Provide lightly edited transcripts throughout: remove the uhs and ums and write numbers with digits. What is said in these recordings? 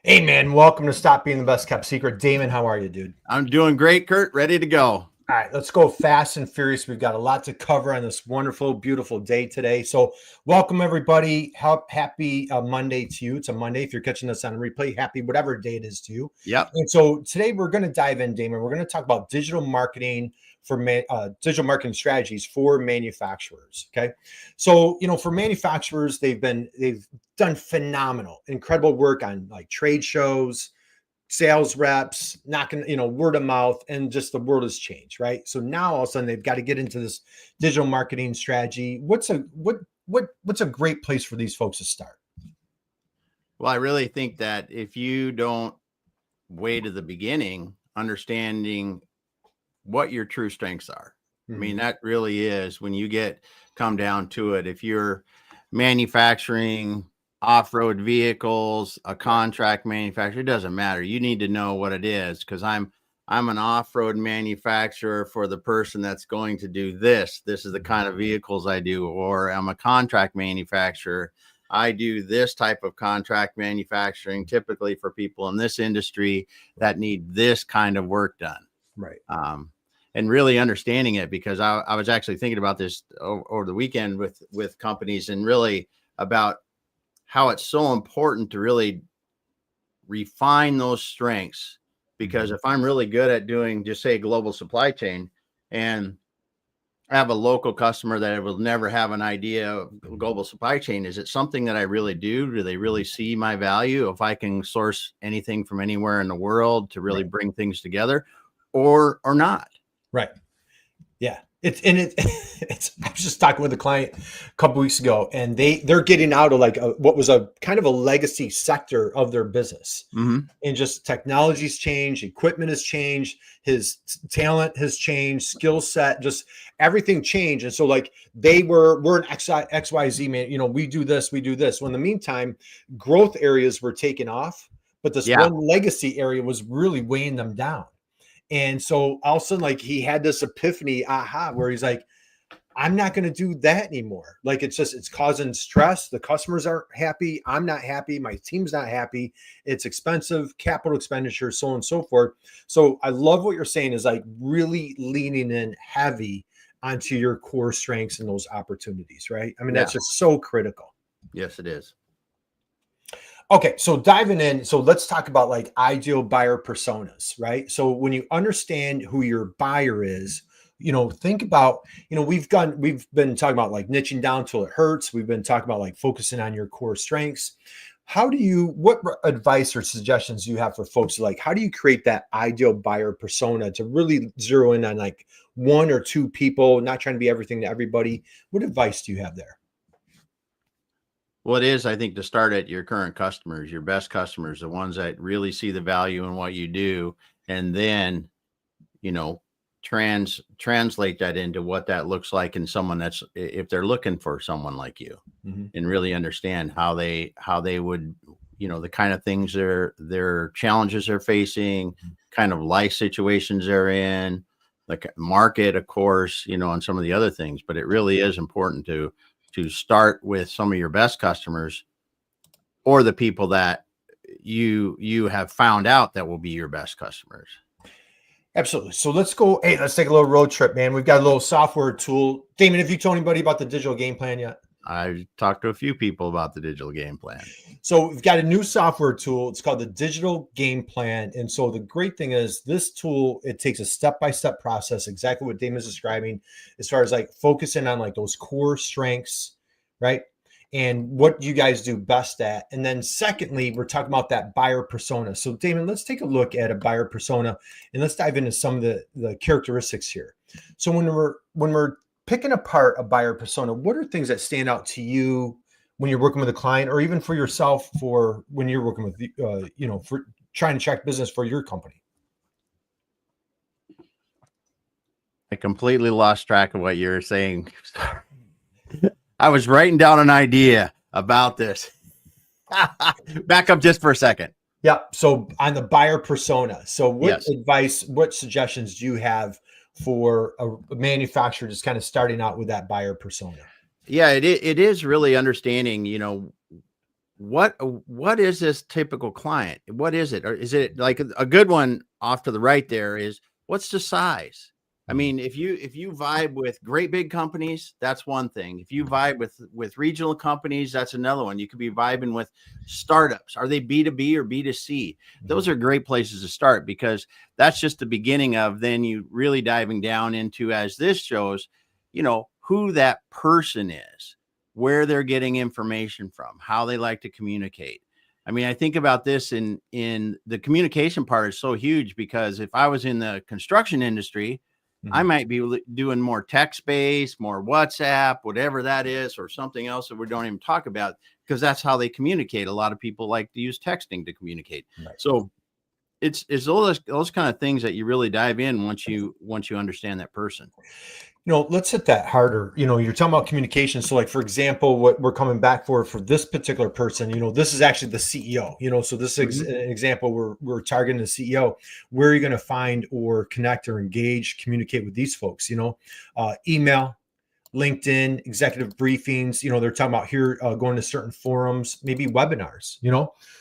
Hey man, welcome to Stop Being the Best Kept Secret. Damon, how are you, dude? I'm doing great, Kurt. Ready to go. All right, let's go fast and furious. We've got a lot to cover on this wonderful, beautiful day today. So, welcome everybody. Happy Monday to you. It's a Monday. If you're catching this on replay, happy whatever day it is to you. Yep. And so today we're going to dive in, Damon. We're going to talk about digital marketing digital marketing strategies for manufacturers. Okay, so for manufacturers, they've done phenomenal, incredible work on like trade shows, sales reps, knocking, word of mouth, and just the world has changed, right? So now all of a sudden they've got to get into this digital marketing strategy. What's a great place for these folks to start? Well, I really think that if you don't wait at the beginning, understanding what your true strengths are. I mean, that really is when you come down to it. If you're manufacturing off-road vehicles, a contract manufacturer, it doesn't matter. You need to know what it is, because I'm an off-road manufacturer for the person that's going to do this. This is the kind of vehicles I do. Or I'm a contract manufacturer. I do this type of contract manufacturing, typically for people in this industry that need this kind of work done. Right. And really understanding it, because I was actually thinking about this over the weekend with companies, and really about how it's so important to really refine those strengths. Because if I'm really good at doing, just say, global supply chain, and I have a local customer that will never have an idea of global supply chain, is it something that I really do? Do they really see my value if I can source anything from anywhere in the world to really bring things together, or not? Right. Yeah. It's I was just talking with a client a couple weeks ago, and they're getting out of like what was a kind of a legacy sector of their business. Mm-hmm. And just technology's changed, equipment has changed, his talent has changed, skill set, just everything changed. And so like we're an XYZ man, we do this. Well, in the meantime, growth areas were taking off, but this Yeah. one legacy area was really weighing them down. And so all of a sudden, like he had this epiphany, where he's like, I'm not going to do that anymore. Like it's causing stress. The customers aren't happy. I'm not happy. My team's not happy. It's expensive, capital expenditure, so on and so forth. So I love what you're saying is like really leaning in heavy onto your core strengths and those opportunities, right? I mean, that's just so critical. Yes, it is. Okay, so diving in, so let's talk about like ideal buyer personas, right? So when you understand who your buyer is, think about, we've been talking about like niching down till it hurts. We've been talking about like focusing on your core strengths. What advice or suggestions do you have for folks? Like, how do you create that ideal buyer persona to really zero in on like one or two people, not trying to be everything to everybody? What advice do you have there? Well, it is, I think, to start at your current customers, your best customers, the ones that really see the value in what you do, and then, translate that into what that looks like in someone if they're looking for someone like you, and really understand how they would, the kind of things their challenges they're facing, kind of life situations they're in, the market, of course, and some of the other things. But it really is important to start with some of your best customers, or the people that you have found out that will be your best customers. Absolutely. So let's go. Hey, let's take a little road trip, man. We've got a little software tool. Damon, have you told anybody about the digital game plan yet? I've talked to a few people about the digital game plan. So we've got a new software tool. It's called the digital game plan. And so the great thing is this tool, it takes a step-by-step process, exactly what Damon's describing, as far as like focusing on like those core strengths, right? And what you guys do best at. And then secondly, we're talking about that buyer persona. So Damon, let's take a look at a buyer persona and let's dive into some of the characteristics here. So when we're picking apart a buyer persona, what are things that stand out to you when you're working with a client, or even for yourself, for when you're working with, for trying to track business for your company? I completely lost track of what you were saying. I was writing down an idea about this. Back up just for a second. Yeah. So on the buyer persona, so what Yes. advice, what suggestions do you have for a manufacturer just kind of starting out with that buyer persona? Yeah, it is really understanding, what is this typical client? What is it? Or is it like a good one off to the right there is what's the size? I mean, if you vibe with great big companies, that's one thing. If you vibe with regional companies, that's another one. You could be vibing with startups. Are they B2B or B2C? Those are great places to start, because that's just the beginning of then you really diving down into, as this shows, who that person is, where they're getting information from, how they like to communicate. I mean, I think about this in the communication part is so huge, because if I was in the construction industry, I might be doing more text based, more WhatsApp, whatever that is, or something else that we don't even talk about, because that's how they communicate. A lot of people like to use texting to communicate. Right. So it's all those kind of things that you really dive in once you understand that person. Let's hit that harder. You're talking about communication. So like, for example, what we're coming back for this particular person, this is actually the CEO, so this is an example, we're targeting the CEO. Where are you going to find or connect or engage, communicate with these folks? Email, LinkedIn, executive briefings, they're talking about here, going to certain forums, maybe webinars,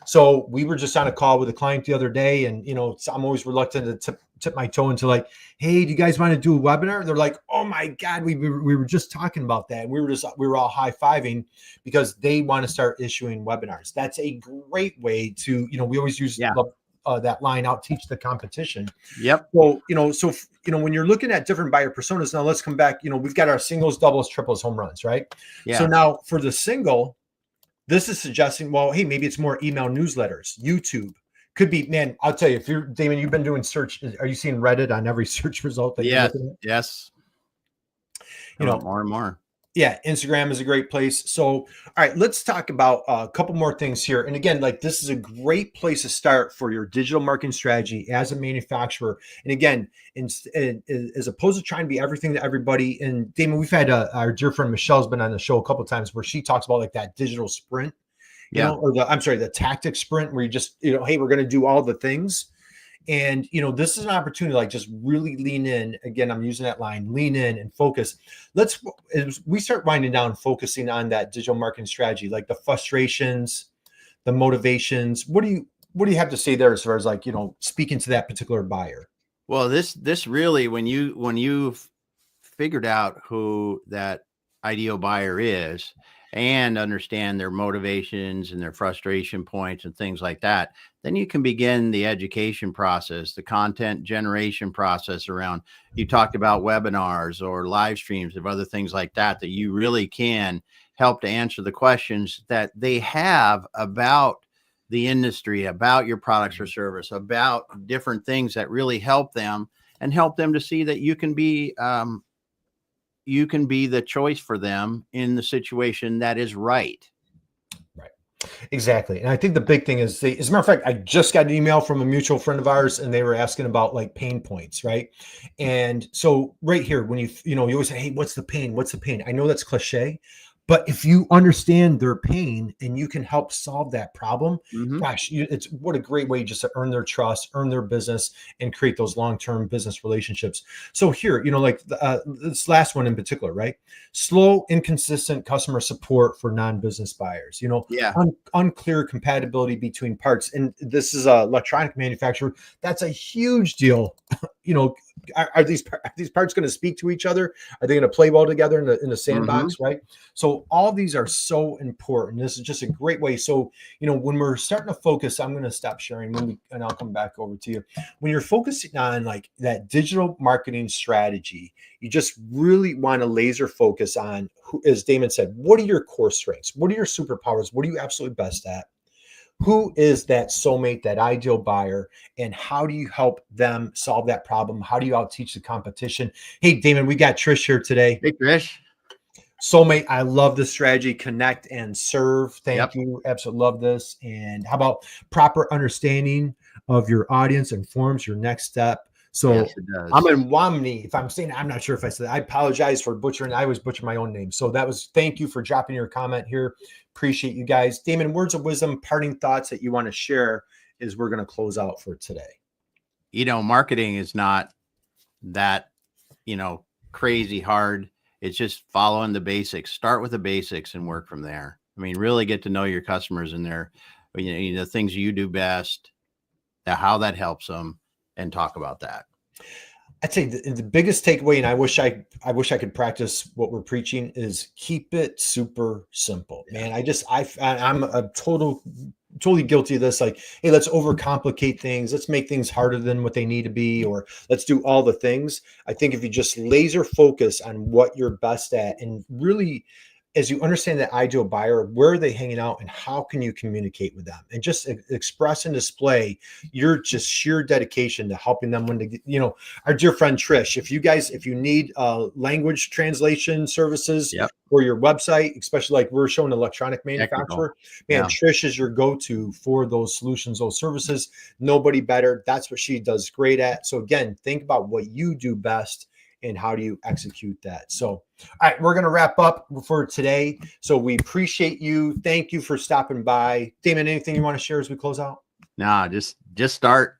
So we were just on a call with a client the other day, and, I'm always reluctant to tip my toe into like, hey, do you guys want to do a webinar? They're like, oh my God, we were just talking about that. And we were all high-fiving because they want to start issuing webinars. That's a great way to, we always use that line, out teach the competition. Yep. Well, when you're looking at different buyer personas, now let's come back, we've got our singles, doubles, triples, home runs, right? Yeah. So now for the single, this is suggesting, well, hey, maybe it's more email newsletters, YouTube. Could be, man, I'll tell you, if you're, Damon, you've been doing search, are you seeing Reddit on every search result that you're looking at? Yes. More and more. Yeah, Instagram is a great place. So, all right, let's talk about a couple more things here. And again, like, this is a great place to start for your digital marketing strategy as a manufacturer. And again, as opposed to trying to be everything to everybody. And Damon, we've had our dear friend Michelle's been on the show a couple of times where she talks about like that digital sprint, or the tactic sprint, where you just, hey, we're going to do all the things. And, this is an opportunity to like just really lean in. Again, I'm using that line, lean in and focus. As we start winding down, focusing on that digital marketing strategy, like the frustrations, the motivations. What do you have to say there as far as like, speaking to that particular buyer? Well, this really, when you've figured out who that ideal buyer is and understand their motivations and their frustration points and things like that, then you can begin the education process, the content generation process around, you talked about webinars or live streams of other things like that, that you really can help to answer the questions that they have about the industry, about your products or service, about different things that really help them and help them to see that you can be the choice for them in the situation that is right. Right. Exactly. And I think the big thing is, as a matter of fact, I just got an email from a mutual friend of ours, and they were asking about like pain points. Right. And so right here, when you always say, hey, what's the pain? What's the pain? I know that's cliche, but if you understand their pain and you can help solve that problem, gosh, it's what a great way just to earn their trust, earn their business, and create those long-term business relationships. So here, like this last one in particular, right? Slow, inconsistent customer support for non-business buyers, unclear compatibility between parts. And this is a electronic manufacturer. That's a huge deal. Are these parts going to speak to each other? Are they going to play well together in the sandbox, right? So all these are so important. This is just a great way. So, when we're starting to focus, I'm going to stop sharing and I'll come back over to you. When you're focusing on like that digital marketing strategy, you just really want to laser focus on who, as Damon said, what are your core strengths? What are your superpowers? What are you absolutely best at? Who is that soulmate, that ideal buyer, and how do you help them solve that problem? How do you outteach the competition? Hey, Damon, we got Trish here today. Hey, Trish. Soulmate, I love this strategy. Connect and serve. Thank you. Absolutely love this. And how about proper understanding of your audience informs your next step? So yes, it does. I'm in Wamni. If I'm saying, I'm not sure if I said that. I apologize for butchering. I always butcher my own name. So thank you for dropping your comment here. Appreciate you guys. Damon, words of wisdom, parting thoughts that you want to share as we're going to close out for today. Marketing is not that, crazy hard. It's just following the basics. Start with the basics and work from there. I mean, really get to know your customers and their, the things you do best, how that helps them, and talk about that. I'd say the biggest takeaway, and I wish I could practice what we're preaching, is keep it super simple, man. I'm a totally guilty of this. Like, hey, let's overcomplicate things. Let's make things harder than what they need to be, or let's do all the things. I think if you just laser focus on what you're best at, and really, as you understand that ideal buyer, where are they hanging out and how can you communicate with them, and just express and display your just sheer dedication to helping them when to, our dear friend Trish, if you need language translation services Yep. for your website, especially like we're showing electronic Technical. manufacturer, man, Trish is your go-to for those solutions, those services. Nobody better. That's what she does great at. So again, think about what you do best and how do you execute that. So, all right, we're going to wrap up for today. So we appreciate you. Thank you for stopping by. Damon, anything you want to share as we close out? Nah, just start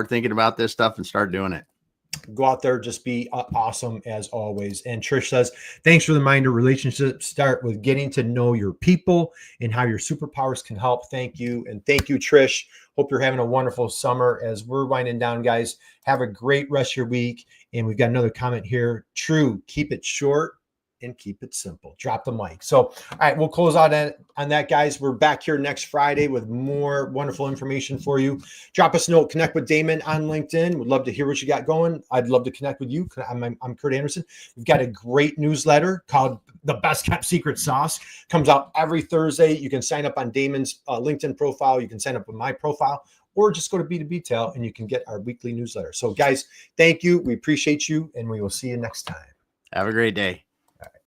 thinking about this stuff and start doing it. Go out there, just be awesome as always. And Trish says, thanks for the reminder. Relationships start with getting to know your people and how your superpowers can help. Thank you. And thank you, Trish. Hope you're having a wonderful summer as we're winding down, guys. Have a great rest of your week. And we've got another comment here. True. Keep it short and keep it simple. Drop the mic. So, all right, we'll close out on that, guys. We're back here next Friday with more wonderful information for you. Drop us a note. Connect with Damon on LinkedIn. Would love to hear what you got going. I'd love to connect with you. I'm Kurt Anderson. We've got a great newsletter called The Best Kept Secret Sauce. Comes out every Thursday. You can sign up on Damon's LinkedIn profile. You can sign up on my profile, or just go to B2B Tail and you can get our weekly newsletter. So, guys, thank you. We appreciate you, and we will see you next time. Have a great day.